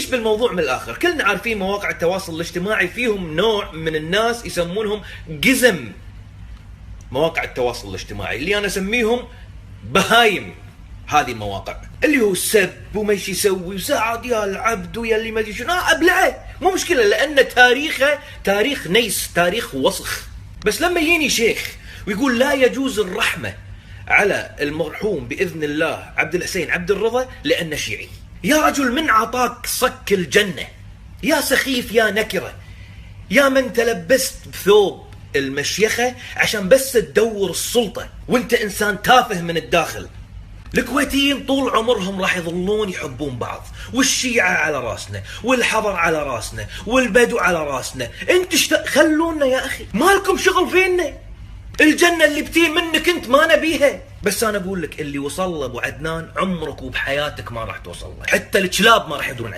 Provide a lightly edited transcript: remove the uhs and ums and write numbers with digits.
بالموضوع من الآخر. كلنا عارفين مواقع التواصل الاجتماعي فيهم نوع من الناس يسمونهم قزم مواقع التواصل الاجتماعي، اللي أنا أسميهم بهايم هذه المواقع، اللي هو سب وما يسوي وسعد يا العبد ويا اللي ما ادري شنو. ابلعه مو مشكله، لان تاريخه تاريخ نيس، تاريخ وسخ. بس لما يجيني شيخ ويقول لا يجوز الرحمه على المرحوم باذن الله عبد الحسين عبد الرضا لانه شيعي، يا رجل من عطاك صك الجنه؟ يا سخيف يا نكره، يا من تلبست بثوب المشيخه عشان بس تدور السلطه وانت انسان تافه من الداخل. الكويتيين طول عمرهم راح يظلون يحبون بعض، والشيعة على راسنا، والحضر على راسنا، والبدو على راسنا. انت خلونا يا اخي، مالكم شغل فينا. الجنة اللي بتي منك انت ما نبيها. بس انا اقول لك اللي وصل له ابو عدنان عمرك وبحياتك ما راح توصل له، حتى الكلاب ما راح يدرون عنه.